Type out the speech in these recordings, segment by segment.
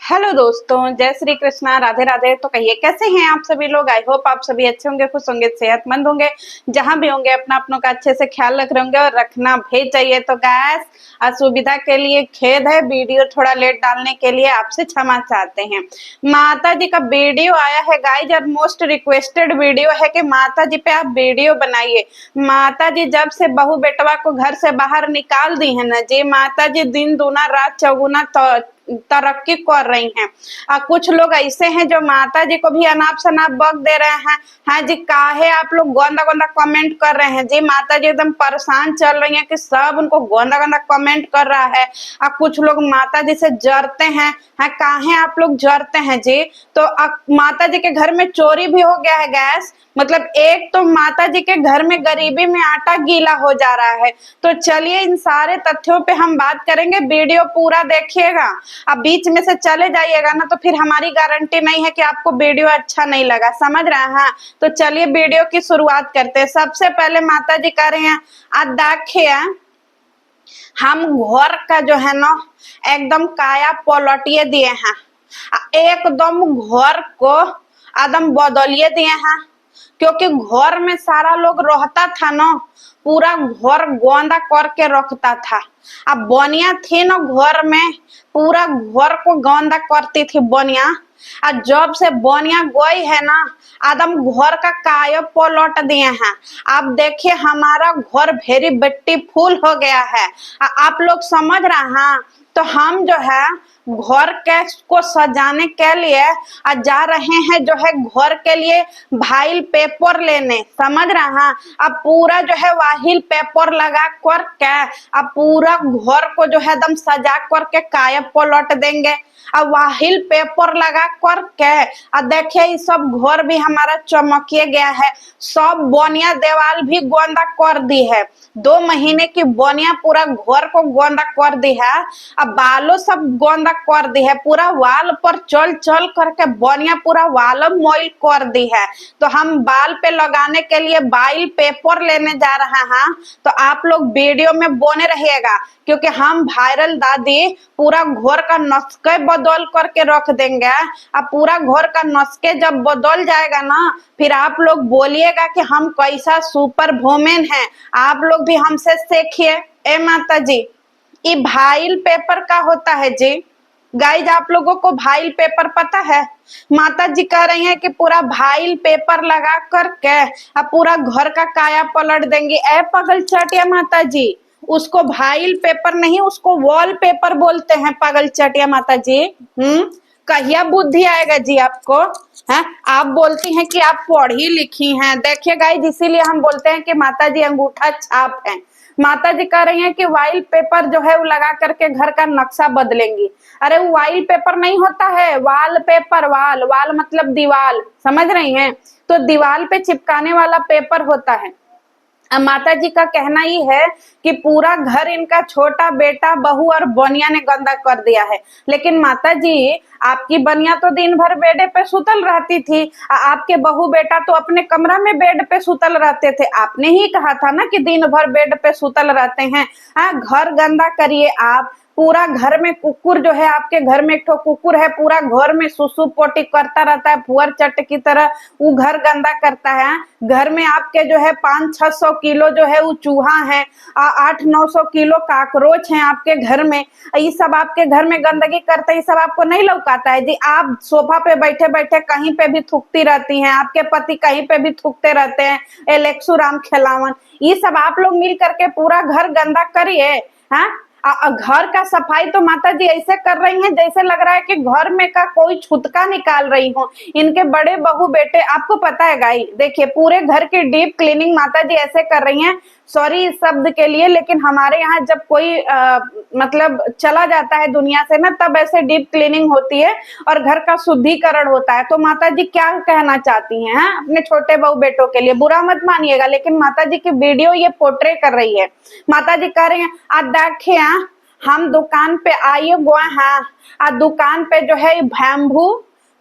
Hello दोस्तों, जय श्री कृष्णा, राधे राधे। तो कहिए कैसे हैं आप सभी लोग। आई होप आप सभी अच्छे होंगे, खुश होंगे, सेहतमंद होंगे। जहां भी होंगे अपना अपनों का अच्छे से ख्याल रख रहे होंगे और रखना भी चाहिए। तो गैस असुविधा के लिए खेद है, वीडियो थोड़ा लेट डालने के लिए आपसे क्षमा चाहते हैं। माता जी का वीडियो आया है गाइज, और मोस्ट रिक्वेस्टेड वीडियो है कि माता जी पे आप वीडियो बनाइए। माता जी जब से बहू बेटवा को घर से बाहर निकाल दी है ना जी, माता जी दिन दूना रात चौगुना तरक्की कर रही हैं। कुछ लोग ऐसे हैं जो माता जी को भी अनाप शनाप बक दे रहे हैं। हाँ जी, काहे आप लोग गंदा गंदा कमेंट कर रहे हैं जी। माता जी एकदम परेशान चल रही हैं कि सब उनको गंदा गंदा कमेंट कर रहा है। कुछ लोग माता जी से जरते हैं। हाँ, काहे आप लोग जरते हैं जी। तो माता जी के घर में चोरी भी हो गया है गैस। मतलब एक तो माता जी के घर में गरीबी में आटा गीला हो जा रहा है। तो चलिए इन सारे तथ्यों पे हम बात करेंगे, वीडियो पूरा देखिएगा। अब बीच में से चले जाइएगा ना तो फिर हमारी गारंटी नहीं है कि आपको वीडियो अच्छा नहीं लगा, समझ रहे हैं। तो चलिए वीडियो की शुरुआत करते हैं। सबसे पहले माता जी कह रहे हैं देखिए हम घर का जो है ना एकदम काया पलटिए दिए हैं, एकदम घर को एकदम बदलिए दिए हैं। क्योंकि घर में सारा लोग रहता था ना, पूरा घर गंदा करके रखता था। अब बनिया थी ना घर में, पूरा घर को गंदा करती थी बनिया। और जब से बनिया गई है ना, आदम घर का काया पलट दिए हैं। आप देखिए हमारा घर वेरी ब्यूटीफुल हो गया है। आप लोग समझ रहे हैं। तो हम जो है घर के को सजाने के लिए जा रहे हैं, जो है घर के लिए वाइल पेपर लेने, समझ रहे हैं। अब पूरा जो है वाइल पेपर लगा करके अब पूरा घर को जो है एकदम सजा करके काया पलट देंगे। अब वाहिल पेपर लगा करके देखिए ये सब घर भी हमारा चमकिए गया है। सब बनिया देवाल भी गोंदा कर दी है। 2 महीने की बनिया पूरा घर को गोंदा कर दी है। अब बालों सब गोंदा कर दी है, पूरा वाल पर चल चल करके बनिया पूरा वाल मोइल कर दी है। तो हम बाल पे लगाने के लिए वाइल पेपर लेने जा रहे हैं। तो आप लोग वीडियो में बने रहिएगा, क्योंकि हम वायरल दादी पूरा घर का नुस्खे बदल करके रख देंगे। अब पूरा घर का नुस्खे जब बदल जाएगा ना, फिर आप लोग बोलिएगा कि हम कैसा सुपर वुमेन है। आप लोग भी हमसे सीखिए। ए माता जी, ये वाइल पेपर का होता है जी। गाइज आप लोगों को वाइल पेपर पता है। माता जी कह रही हैं कि पूरा वाइल पेपर लगा करके अब पूरा घर का काया पलट देंगी। ए पगल चटिया माता जी, उसको वाइल पेपर नहीं, उसको वॉल पेपर बोलते हैं पागल चटिया माता जी। कहिया बुद्धि आएगा जी आपको। है आप बोलती हैं कि आप पढ़ी लिखी हैं। देखिए गाइस, इसीलिए हम बोलते हैं कि माता जी अंगूठा छाप है। माता जी कह रही हैं कि वाइल पेपर जो है वो लगा करके घर का नक्शा बदलेंगी। अरे वो वाइल पेपर नहीं होता है, वाल पेपर। वाल वाल मतलब दीवाल, समझ रही हैं। तो दीवाल पे चिपकाने वाला पेपर होता है। अब माता जी का कहना ही है कि पूरा घर इनका छोटा बेटा बहू और बनिया ने गंदा कर दिया है। लेकिन माता जी, आपकी बनिया तो दिन भर बेड पे सुतल रहती थी, आपके बहू बेटा तो अपने कमरा में बेड पे सुतल रहते थे। आपने ही कहा था ना कि दिन भर बेड पे सुतल रहते हैं। घर गंदा करिए आप। पूरा घर में कुकुर जो है, आपके घर में एक ठो कुकुर है, पूरा घर में सुसु पोटी करता रहता है फुअर चट की तरह। वो घर गंदा करता है। घर में आपके जो है 500-600 किलो जो है वो चूहा है, 800-900 किलो काकरोच है आपके घर में। ये सब आपके घर में गंदगी करते, ये सब आपको नहीं लौकाता है जी। आप सोफा पे बैठे बैठे कहीं पे भी थूकती रहती हैं, आपके पति कहीं पे भी थूकते रहते हैं। एलेक्सू राम खेलावन, ये सब आप लोग मिल करके पूरा घर गंदा करिए। हाँ, घर का सफाई तो माता जी ऐसे कर रही हैं जैसे लग रहा है कि घर में का कोई छुतका निकाल रही हो। इनके बड़े बहू बेटे, आपको पता है गाई, देखिए पूरे घर की डीप क्लीनिंग माता जी ऐसे कर रही हैं। सॉरी इस शब्द के लिए, लेकिन हमारे यहाँ जब कोई मतलब चला जाता है दुनिया से ना, तब ऐसे डीप क्लीनिंग होती है और घर का शुद्धिकरण होता है। तो माता जी क्या कहना चाहती हैं अपने छोटे बहू बेटों के लिए, बुरा मत मानिएगा, लेकिन माता जी की वीडियो ये पोर्ट्रे कर रही है। माता जी कह रही हैं देखिए हम दुकान पे आए हुए हैं, दुकान पे जो है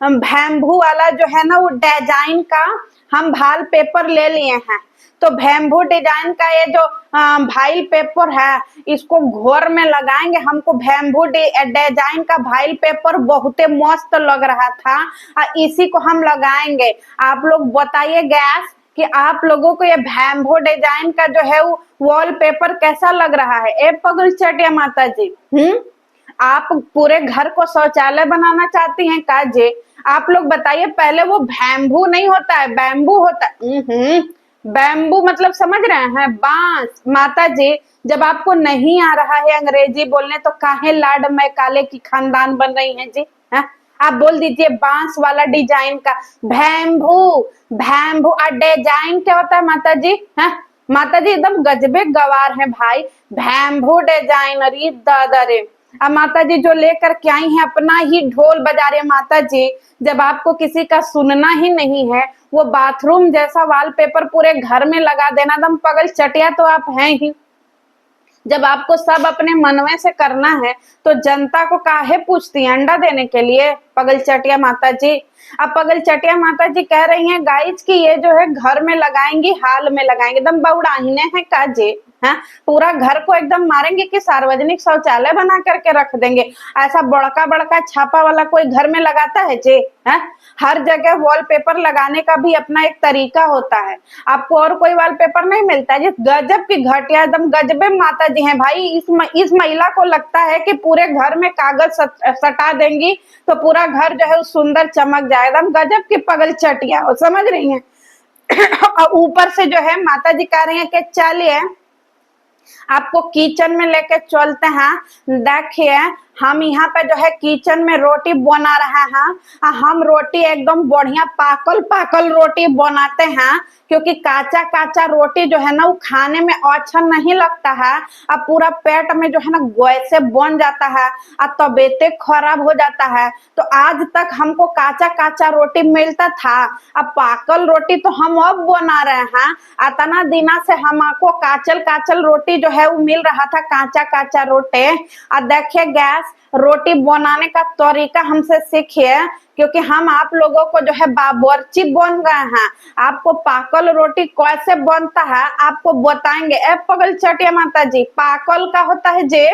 भैम्बू वाला जो है ना वो डिजाइन का हम भाल पेपर ले लिए हैं। तो भैम्बू डिजाइन का ये जो भाईल पेपर है, इसको घोर में लगाएंगे। हमको बैम्बू डिजाइन का भाईल पेपर बहुत मस्त लग रहा था, इसी को हम लगाएंगे। आप लोग बताइए गैस कि आप लोगों को ये बैम्बू डिजाइन का जो है वॉल पेपर कैसा लग रहा है। ए पगल चटिया माता जी, आप पूरे घर को शौचालय बनाना चाहती हैं का जी? आप लोग बताइए, पहले वो बैम्बू नहीं होता है, बैम्बू होता है। बैम्बू मतलब समझ रहे हैं, बांस। माता जी, जब आपको नहीं आ रहा है अंग्रेजी बोलने तो काहे लाड में काले की खानदान बन रही हैं जी? है? आप बोल दीजिए बांस वाला डिजाइन का बैम्बू। बैम्बू और डिजाइन क्या होता है माता जी? है माता जी, एकदम गजबे गवार है भाई। बैम्बू डिजाइन, अरे दादा रे। अब माता जी जो लेकर के आई हैं अपना ही ढोल बजा रहे माता जी। जब आपको किसी का सुनना ही नहीं है, वो बाथरूम जैसा वॉलपेपर पूरे घर में लगा देना, दम पगल चटिया तो आप हैं ही। जब आपको सब अपने मनवे से करना है तो जनता को काहे पूछती है अंडा देने के लिए? पगल चटिया माता जी। अब पगल चटिया माता जी कह रही हैं गाइज की ये जो है घर में लगाएंगी, हाल में लगाएंगे। एकदम बौड़ाहीने हैं का जी? है पूरा घर को एकदम मारेंगे कि सार्वजनिक शौचालय बना करके रख देंगे? ऐसा बड़का बड़का छापा वाला कोई घर में लगाता है जी? है हर जगह वॉलपेपर लगाने का भी अपना एक तरीका होता है। आपको और कोई वॉलपेपर नहीं मिलता है? गजब की घटिया, एकदम गजबे माता जी हैं भाई। इस महिला को लगता है कि पूरे घर में कागज सटा देंगी तो पूरा घर जो है सुंदर चमक जाए। एकदम गजब की पगल चटिया, समझ रही हैं? और ऊपर से जो है माता जी कह रही हैं कि चलिए आपको किचन में लेके चलते हैं। देखिए हम यहाँ पे जो है किचन में रोटी बना रहे हैं। हम रोटी एकदम बढ़िया पाकल पाकल रोटी बनाते हैं, क्योंकि काचा काचा रोटी जो है ना वो खाने में अच्छा नहीं लगता है। अब पूरा पेट में जो है ना गैस से बन जाता है और तबीयतें खराब हो जाता है। तो आज तक हमको काचा काचा रोटी मिलता था, अब पाकल रोटी तो हम अब बना रहे हैं। इतना दिना से हमको काचल काचल रोटी जो है वो मिल रहा था, काचा काचा रोटी। और देखिए गैस, रोटी बनाने का तरीका हमसे सीखिए, क्योंकि हम आप लोगों को जो है बावर्ची बन गए हैं। आपको पाकल रोटी कैसे बनता है आपको बताएंगे। ए पगल चटिया माता जी, पाकल का होता है जी?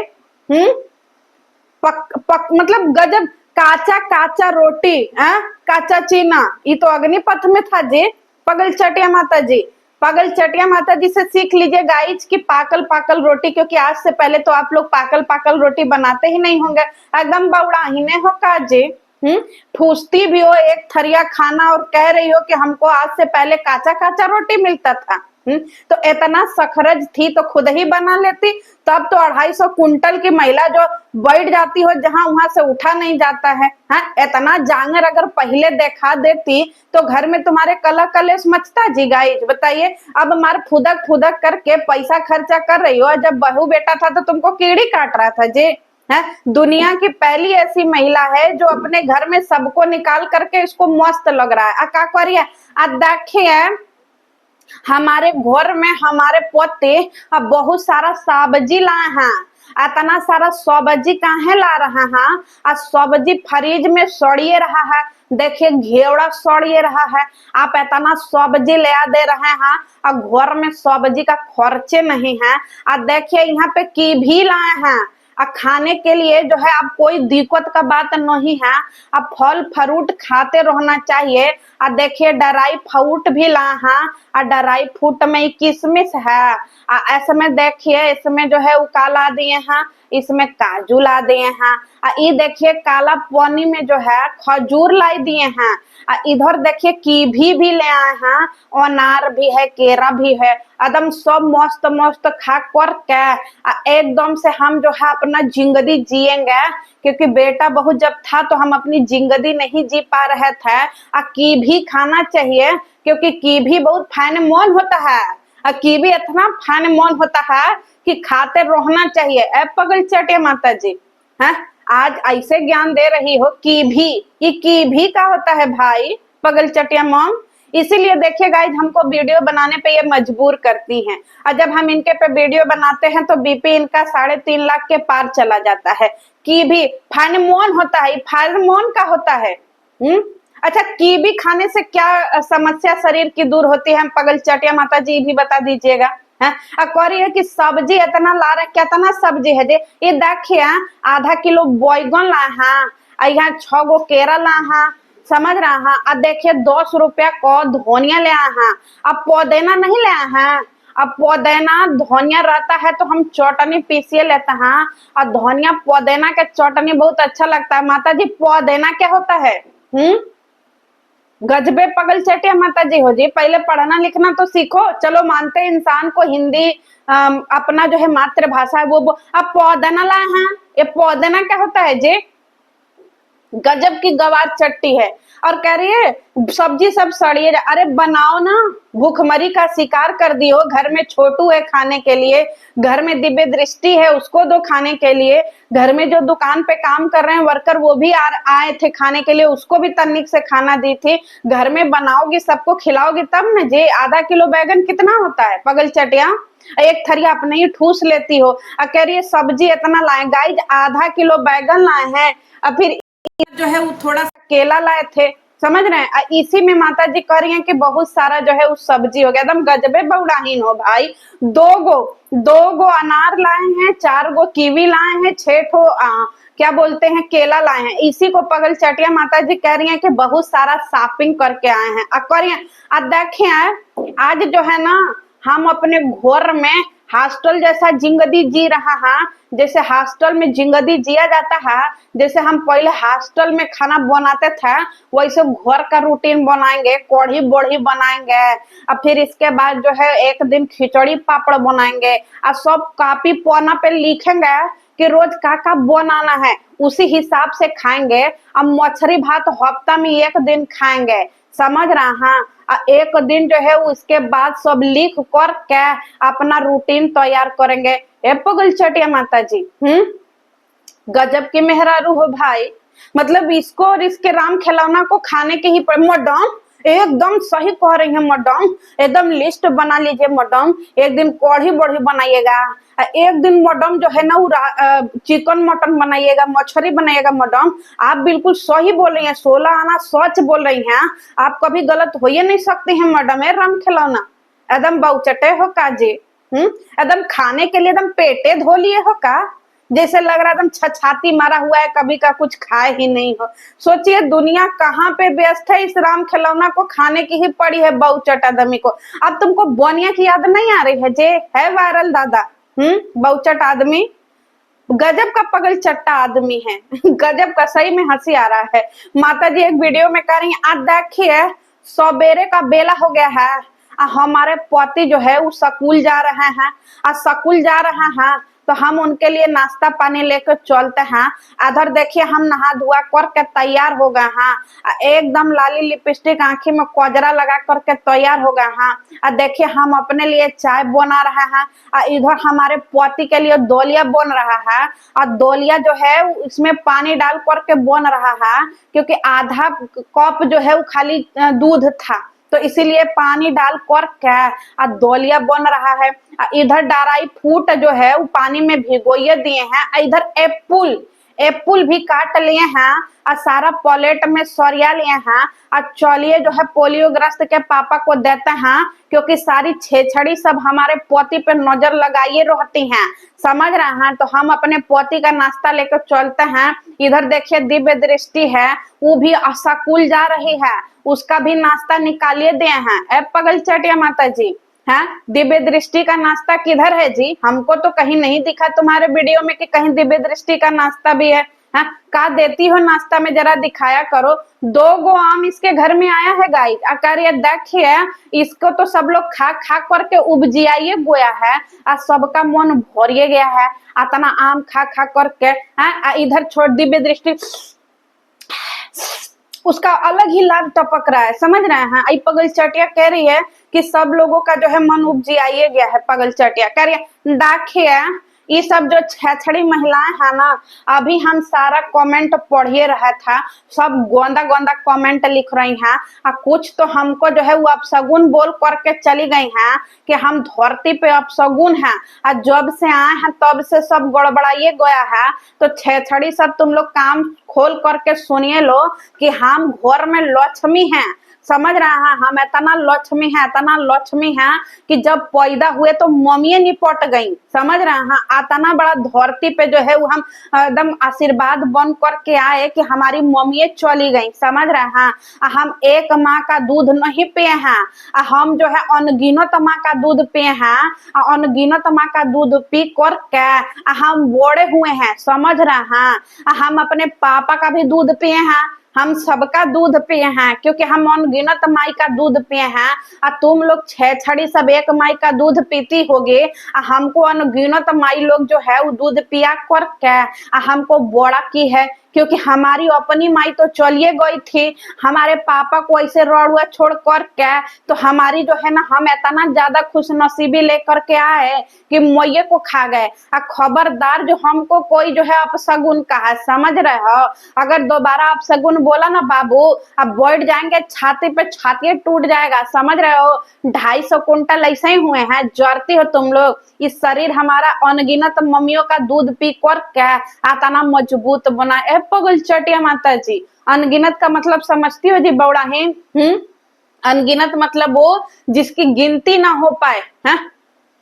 मतलब गजब काचा काचा रोटी है, काचा चीना। ये तो अग्निपथ में था जी। पगल चटिया माता जी, पागल चटिया माता जी से सीख लीजिए गाइज की पाकल पाकल रोटी, क्योंकि आज से पहले तो आप लोग पाकल पाकल रोटी बनाते ही नहीं होंगे। एकदम बौड़ा ही नहीं हो का जी? ठूसती भी हो एक थरिया खाना और कह रही हो कि हमको आज से पहले काचा काचा रोटी मिलता था। तो इतना सखरज थी तो खुद ही बना लेती। तब तो 250 कुंटल की महिला जो बैठ जाती हो जहां वहां से उठा नहीं जाता है। हाँ, इतना जांगर अगर पहले देखा देती तो घर में तुम्हारे कला कलेश मचता जी गाइज? बताइए। अब मार फुदक फुदक करके पैसा खर्चा कर रही हो, जब बहू बेटा था तो तुमको कीड़ी काट रहा था जी? है दुनिया की पहली ऐसी महिला है जो अपने घर में सबको निकाल करके इसको मस्त लग रहा है। का करिए देखिए हमारे घर में हमारे पोते बहुत सारा सब्जी लाए हैं। इतना सारा सब्जी काहे ला रहा है? और सब्जी फ्रिज में सड़िए रहा है। देखिए घेवड़ा सड़िए रहा है, आप इतना सब्जी ले दे रहे हैं और घर में सब्जी का खर्चे नहीं है। और देखिए यहाँ पे की भी लाए हैं खाने के लिए जो है। अब कोई दिक्कत का बात नहीं है, अब फल फ्रूट खाते रहना चाहिए। और देखिए ड्राई फ्रूट भी ला है, और ड्राई फ्रूट में किशमिश है। ऐसे में देखिए इसमें जो है वो काला दिए हैं, इसमें काजू ला दिए हैं। ये देखिए काला पानी में जो है खजूर ला दिए हैं। इधर देखिए कीवी भी ले आए हैं, अनार भी है, केरा भी है। एकदम सब मस्त मस्त खा कर के एकदम से हम जो है अपना जिंदगी जिएंगे, क्योंकि बेटा बहुत जब था तो हम अपनी जिंदगी नहीं जी पा रहे थे। कीवी खाना चाहिए, क्योंकि कीवी बहुत फायदेमंद होता है। कीवी इतना फायदेमंद होता है कि खाते रहना चाहिए। ए पगल चटे माता जी, है आज ऐसे ज्ञान दे रही हो। कीवी, ये कीवी का होता है भाई पगल चटिया मॉम। इसीलिए देखिए गाइज हमको वीडियो बनाने पे ये मजबूर करती हैं, और जब हम इनके पे वीडियो बनाते हैं तो बीपी इनका 3.5 लाख के पार चला जाता है। कीवी फायदेमंद होता है, फायदेमंद का होता है। अच्छा, कीवी खाने से क्या समस्या शरीर की दूर होती है? हम पगल चटिया माता जी भी बता दीजिएगा। है। कह है कि सब्जी इतना ला रहे, कितना सब्जी है जे, ये देखिए आधा किलो बैगन ला है, यहाँ 6 गो केरा ला है, समझ रहा है। अब देखिए 10 रुपया को धनिया ले हैं, अब पुदीना नहीं ले हैं। अब पुदीना धनिया रहता है तो हम चटनी पीसिए लेते हैं, और धनिया पुदीना के चटनी बहुत अच्छा लगता है। माता जी पुदीना क्या होता है? गजबे पगल चटिया माता जी हो जी, पहले पढ़ना लिखना तो सीखो। चलो मानते हैं इंसान को हिंदी अपना जो है मातृभाषा है वो अब पौधना लाए हैं, ये पौधना क्या होता है जी? गजब की गवार चट्टी है। और कह रही है सब्जी सब सड़िए, अरे बनाओ ना, भूखमरी का शिकार कर दी हो। घर में छोटू है खाने के लिए, घर में दिव्य दृष्टि है उसको दो खाने के लिए, घर में जो दुकान पे काम कर रहे हैं वर्कर वो भी आए थे खाने के लिए, उसको भी तनिक से खाना दी थी। घर में बनाओगी सबको खिलाओगी तब न जी। आधा किलो बैगन कितना होता है पगल चटिया? एक थरिया अपने ही ठूस लेती हो। कह रही है सब्जी इतना लाए, गाइज आधा किलो बैगन लाए हैं, और फिर जो है वो थोड़ा सा केला लाए थे, समझ रहे हैं। इसी में माता जी कह रही हैं कि बहुत सारा जो है वो सब्जी हो गया। एकदम गजबे बौड़ाहीन हो भाई। दो गो अनार लाए हैं, 4 गो कीवी लाए हैं, 6 ठो क्या बोलते हैं केला लाए हैं। इसी को पगल चटिया माता जी कह रही हैं कि बहुत सारा शॉपिंग करके आए हैं। अब कह रही हैं देखें आज जो है ना हम अपने घर में हॉस्टल जैसा जिंदगी जी रहा है, जैसे हॉस्टल में जिंदगी जिया जाता है, जैसे हम पहले हॉस्टल में खाना बनाते थे वैसे घर का रूटीन बनाएंगे, कढ़ी बड़ी बनाएंगे, और फिर इसके बाद जो है एक दिन खिचड़ी पापड़ बनाएंगे, और सब कॉपी पन्ना पे लिखेंगे कि रोज का बनाना है, उसी हिसाब से खाएंगे। अब मछली भात हफ्ता में एक दिन खाएंगे, समझ रहा है। एक दिन जो है उसके बाद सब लिख कर के अपना रूटीन तैयार करेंगे। ए पगल चटिया माता जी, गजब की मेहरारू हो भाई। मतलब इसको और इसके राम खिलौना को खाने के ही मैडम एकदम सही कह रही है मैडम, एकदम लिस्ट बना लीजिए मैडम। एक दिन कढ़ी बड़ी बनाइएगा, एक दिन मैडम जो है ना चिकन मटन बनाइएगा, मछली बनाइएगा मैडम। आप बिल्कुल सही बोल रही हैं, 16 आना सच बोल रही हैं, आप कभी गलत हो ही नहीं सकती हैं मैडम। ए राम खिलौना एकदम बहुचटे हो का जी, एकदम खाने के लिए एकदम पेटे धो लिए हो का? जैसे लग रहा एकदम छछाती मारा हुआ है, कभी का कुछ खाए ही नहीं हो। सोचिए दुनिया कहाँ पे व्यस्त है, इस राम खिलौना को खाने की ही पड़ी है बहुचट आदमी को। अब तुमको बोनिया की याद नहीं आ रही है जे है वायरल दादा? बहुचट आदमी, गजब का पगल चट्टा आदमी है। गजब का, सही में हंसी आ रहा है। माता जी एक वीडियो में कह रही है आज देखिए सवेरे का बेला हो गया है, हमारे पति जो है वो स्कूल जा रहे हैं, आज स्कूल जा रहे हैं तो हम उनके लिए नाश्ता पानी लेकर चलते हैं। इधर देखिए हम नहा धुआ करके तैयार हो गए हैं, एकदम लाली लिपस्टिक आंखी में कजरा लगा करके तैयार हो गए हैं। देखिए हम अपने लिए चाय बना रहे हैं, इधर हमारे पति के लिए दौलिया बन रहा है, और दौलिया जो है इसमें पानी डाल करके बन रहा है, क्योंकि आधा कप जो है वो खाली दूध था तो इसीलिए पानी डाल कर दौलिया बन रहा है। इधर ड्राई फ्रूट जो है वो पानी में भिगोए दिए हैं, इधर एप्पल भी काट लिए हैं, और सारा प्लेट में सरिया लिए हैं। और चलिए जो है पोलियोग्रस्त के पापा को देते हैं, क्योंकि सारी छेछड़ी सब हमारे पोती पे नजर लगाइए रहती हैं, समझ रहे हैं। तो हम अपने पोती का नाश्ता लेकर चलते हैं। इधर देखिए दिव्य दृष्टि है, वो भी स्कूल जा रही है, उसका भी नाश्ता निकालिए दिए हैं। ए पगल चटिया माता जी, है दिव्य दृष्टि का नाश्ता किधर है जी? हमको तो कहीं नहीं दिखा तुम्हारे वीडियो में कि कहीं दिव्य दृष्टि का नाश्ता भी है। का देती हो नाश्ता में, जरा दिखाया करो। 2 गो आम इसके घर में आया है गाइस, अकार्य देखिए इसको तो सब लोग खा खा करके उपजियाइए गोया है, और सबका मन भरिए गया है इतना आम खा खा करके। इधर छोड़ दिव्य दृष्टि, उसका अलग ही लाभ टपक रहा है, समझ रहे हैं। आई पगल चटिया कह रही है कि सब लोगों का जो है मन उपजियाइए गया है। पगल चटिया कह रही है देखिए ये सब जो छेछड़ी महिलाएं है ना, अभी हम सारा कमेंट पढ़िए रहा था, सब गोंदा गोंदा कमेंट लिख रही हैं, और कुछ तो हमको जो है वो अपशगुन बोल करके चली गई हैं कि हम धरती पे अपशगुन हैं, और जब से आए हैं तब से सब गड़बड़ाइए गया है। तो छेछड़ी सब तुम लोग काम खोल करके सुनिए लो कि हम घर में लक्ष्मी हैं, समझ रहा है, हम इतना लक्ष्मी है कि जब पैदा हुए तो मम्मी निपट गई, समझ रहे हैं, इतना बड़ा धरती पे जो है वो हम एकदम आशीर्वाद बन करके आए कि हमारी मम्मी चली गई, समझ रहे हैं। हम एक माँ का दूध नहीं पिए हैं, हम जो है अनगिनत माँ का दूध पिए हैं, अनगिनत माँ का दूध पी करके हम बड़े हुए हैं, समझ रहे हैं। हम अपने पापा का भी दूध पिए हैं, हम सबका दूध पिए हैं, क्योंकि हम अनगिनत माई का दूध पिए हैं। तुम लोग छह छड़ी सब एक माई का दूध पीती होगी, हमको अनगिनत माई लोग जो है वो दूध पिया करके हमको बड़ा की है, क्योंकि हमारी अपनी माई तो चलिए गई थी, हमारे पापा को ऐसे रड़ुआ छोड़ करके, तो हमारी जो है ना, हम इतना ज्यादा खुश नसीबी लेकर के आए कि मैये को खा गए। खबरदार जो हमको कोई जो है अपशगुन कहा, समझ रहे हो, अगर दोबारा अपशगुन बोला ना बाबू, अब बैठ जाएंगे छाती पे, छाती टूट जाएगा, समझ रहे हो। 250 कुंटल ऐसे ही हुए हैं, जरती हो तुम लोग। इस शरीर हमारा अनगिनत मम्मियों का दूध पी कर क्या आतना मजबूत बना। ए पगल चटिया माता जी, अनगिनत का मतलब समझती हो जी बौड़ा है। अनगिनत मतलब वो जिसकी गिनती ना हो पाए, है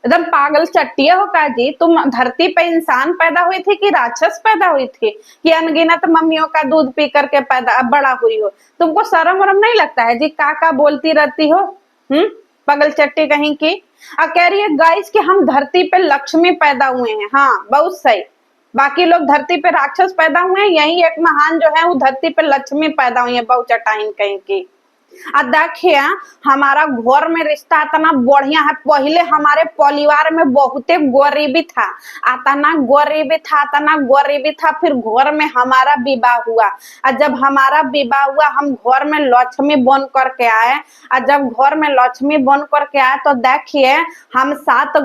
एकदम पागल चट्टिया हो का जी। तुम धरती पे इंसान पैदा हुई थी कि राक्षस पैदा हुई थी कि अनगिनत मम्मियों का दूध पी करके पैदा बड़ा हुई हो? तुमको शर्म वरम नहीं लगता है जी? का बोलती रहती हो, पगल चट्टी कहीं की। कह रही है गाइस कि हम धरती पे लक्ष्मी पैदा हुए हैं। हाँ बहुत सही, बाकी लोग धरती पे राक्षस पैदा हुए हैं, यही एक महान जो है वो धरती पे लक्ष्मी पैदा हुई है, बहु चटाइन कहीं की। देखिए हमारा घर में रिश्ता इतना बढ़िया है, पहले हमारे परिवार में बहुते गरीबी था, इतना गरीबी था, फिर घर में हमारा विवाह हुआ, और जब हमारा विवाह हुआ हम घर में लक्ष्मी बन करके आए, और जब घर में लक्ष्मी बन करके आए तो देखिए हम 7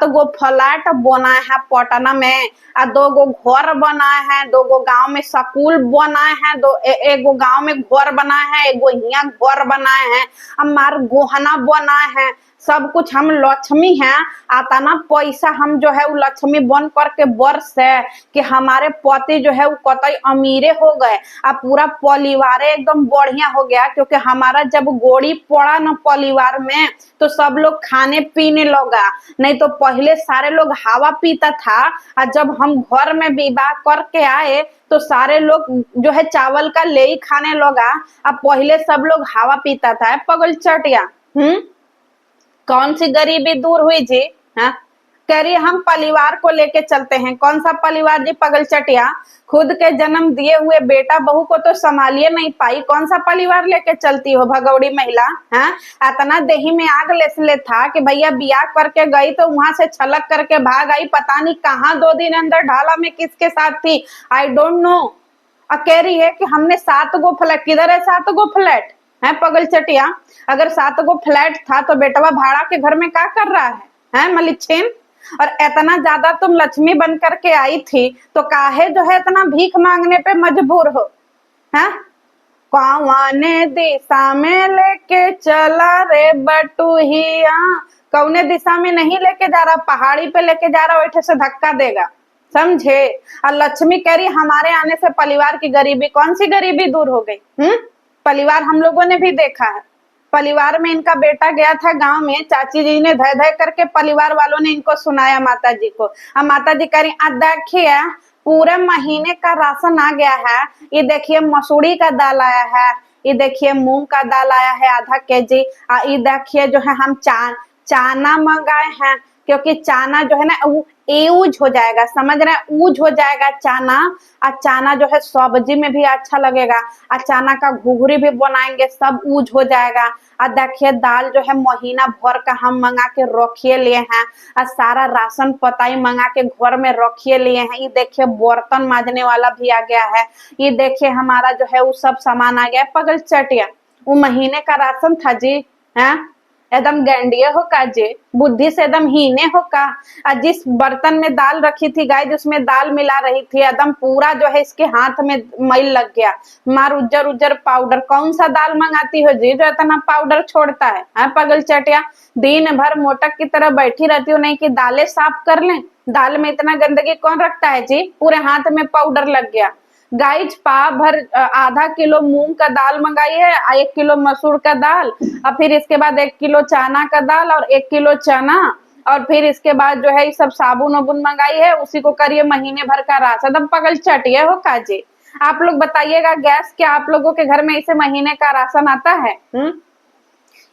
गो फ्लैट बनाए हैं पटना में, और 2 गो घर बनाए हैं, 2 गो गांव में स्कूल बनाए हैं, एक गो गांव में घर बनाए हैं, एक गो यहाँ घर बनाए हैं, हमार गोहना बनाए हैं, सब कुछ हम लक्ष्मी हैं। आतना पैसा हम जो है वो लक्ष्मी बन करके वर्ष है कि हमारे पति जो है वो कतई अमीरे हो गए, अब पूरा परिवार एकदम बढ़िया हो गया, क्योंकि हमारा जब गोड़ी पड़ा ना परिवार में तो सब लोग खाने पीने लगा, नहीं तो पहले सारे लोग हवा पीता था, और जब हम घर में विवाह करके आए तो सारे लोग जो है चावल का ले ही खाने लगा। अब पहले सब लोग हवा पीता था। पगल चटिया, कौन सी गरीबी दूर हुई जी? हाँ कह रही हम परिवार को लेके चलते हैं। कौन सा परिवार जी? पगल चटिया, खुद के जन्म दिए हुए बेटा बहू को तो संभालिए नहीं पाई, कौन सा परिवार लेके चलती हो भगौड़ी महिला? हाँ इतना देही में आग ले था कि भैया बियाह करके गई तो वहां से छलक करके भाग आई, पता नहीं कहाँ 2 दिन अंदर ढाला में किसके साथ थी, आई डोंट नो। कह रही है कि हमने 7 गो फ्लैट, किधर है 7 गो फ्लैट? है पगल चटिया, अगर 7 गो फ्लैट था तो बेटवा भाड़ा के घर में क्या कर रहा है मलिच्छिन? और इतना ज्यादा तुम लक्ष्मी बन करके आई थी तो काहे जो है इतना भीख मांगने पे मजबूर हो? है कौने दिशा में लेके चला रे बटुहिया, कौने दिशा में नहीं लेके जा रहा, पहाड़ी पे लेके जा रहा, बैठे से धक्का देगा, समझे। और लक्ष्मी कह रही हमारे आने से परिवार की गरीबी, कौन सी गरीबी दूर हो गई? परिवार हम लोगों ने भी देखा है, परिवार में इनका बेटा गया था गांव में, चाची जी ने धय धय करके परिवार वालों ने इनको सुनाया माता जी को, अब माता जी कह रही देखिए पूरे महीने का राशन आ गया है, ये देखिए मसूरी का दाल आया है, ये देखिए मूंग का दाल आया है आधा केजी, ये देखिए जो है हम चाना मंगाए हैं, क्योंकि चाना जो है ना वो यूज हो जाएगा, समझ रहे हैं, यूज हो जाएगा चाना, और चाना जो है सब्जी में भी अच्छा लगेगा, और चाना का घुघरी भी बनाएंगे, सब यूज हो जाएगा। और देखिए दाल जो है महीना भर का हम मंगा के रखिए लिए हैं, और सारा राशन पताई मंगा के घर में रखिए लिए हैं, ये देखिए बर्तन मांजने वाला भी आ गया है, ये देखिए हमारा जो है वो सब सामान आ गया है। पगल चटिया, वो महीने का राशन था जी? है एकदम गैंडिया हो का जी, बुद्धि से एकदम हीने हो का। और जिस बर्तन में दाल रखी थी गाय, जिसमें दाल मिला रही थी, एकदम पूरा जो है इसके हाथ में मैल लग गया, मार उज्जर पाउडर। कौन सा दाल मंगाती हो जी जो इतना पाउडर छोड़ता है पगल चटिया? दिन भर मोटक की तरह बैठी रहती हो, नहीं कि दालें साफ कर लें? दाल में इतना गंदगी कौन रखता है जी? पूरे हाथ में पाउडर लग गया। गाइज पाव भर आधा किलो मूंग का दाल मंगाई है, 1 किलो मसूर का दाल, और फिर इसके बाद 1 किलो चना का दाल और 1 किलो चना, और फिर इसके बाद जो है ये सब साबुन वाबुन मंगाई है, उसी को करिए महीने भर का राशन। एकदम पगल चटिया हो काजी। आप लोग बताइएगा गैस, क्या आप लोगों के घर में इसे महीने का राशन आता है?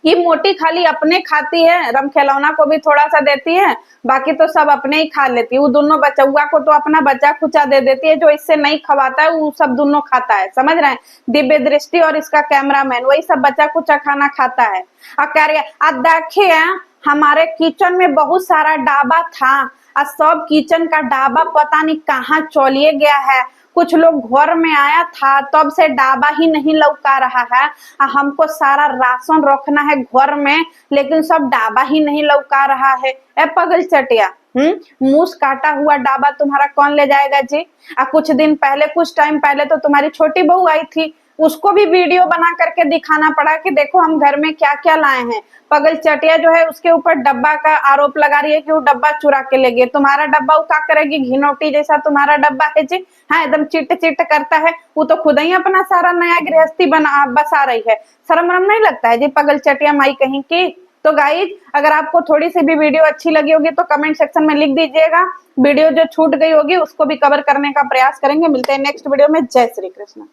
ये मोटी खाली अपने खाती है, रम खिलौना को भी थोड़ा सा देती है, बाकी तो सब अपने ही खा लेती है। वो दोनों बचौआ को तो अपना बचा खुचा दे देती है, जो इससे नहीं खवाता है वो सब दोनों खाता है, समझ रहे हैं? दिव्य दृष्टि और इसका कैमरामैन वही सब बचा कुचा खाना खाता है। और कह रही है देखिए हमारे किचन में बहुत सारा डाबा था, और सब किचन का डाबा पता नहीं कहाँ चलिए गया है। कुछ लोग घर में आया था तब से डाबा ही नहीं लौका रहा है, हमको सारा राशन रखना है घर में, लेकिन सब डाबा ही नहीं लौका रहा है। ए पगल चटिया, मूस काटा हुआ डाबा तुम्हारा कौन ले जाएगा जी? कुछ दिन पहले, कुछ टाइम पहले तो तुम्हारी छोटी बहू आई थी, उसको भी वीडियो बना करके दिखाना पड़ा कि देखो हम घर में क्या क्या लाए हैं। पगल चटिया जो है उसके ऊपर डब्बा का आरोप लगा रही है कि वो डब्बा चुरा के ले गए। तुम्हारा डब्बा वो क्या करेगी? घिनौटी जैसा तुम्हारा डब्बा है जी। हाँ, एकदम चिट चिट करता है। वो तो खुद ही अपना सारा नया गृहस्थी बसा रही है। शर्म वरम नहीं लगता है जी पगल चटिया माई कहीं की? तो गाइज अगर आपको थोड़ी सी भी वीडियो अच्छी लगी होगी तो कमेंट सेक्शन में लिख दीजिएगा। वीडियो जो छूट गई होगी उसको भी कवर करने का प्रयास करेंगे। मिलते हैं नेक्स्ट वीडियो में। जय श्री कृष्ण।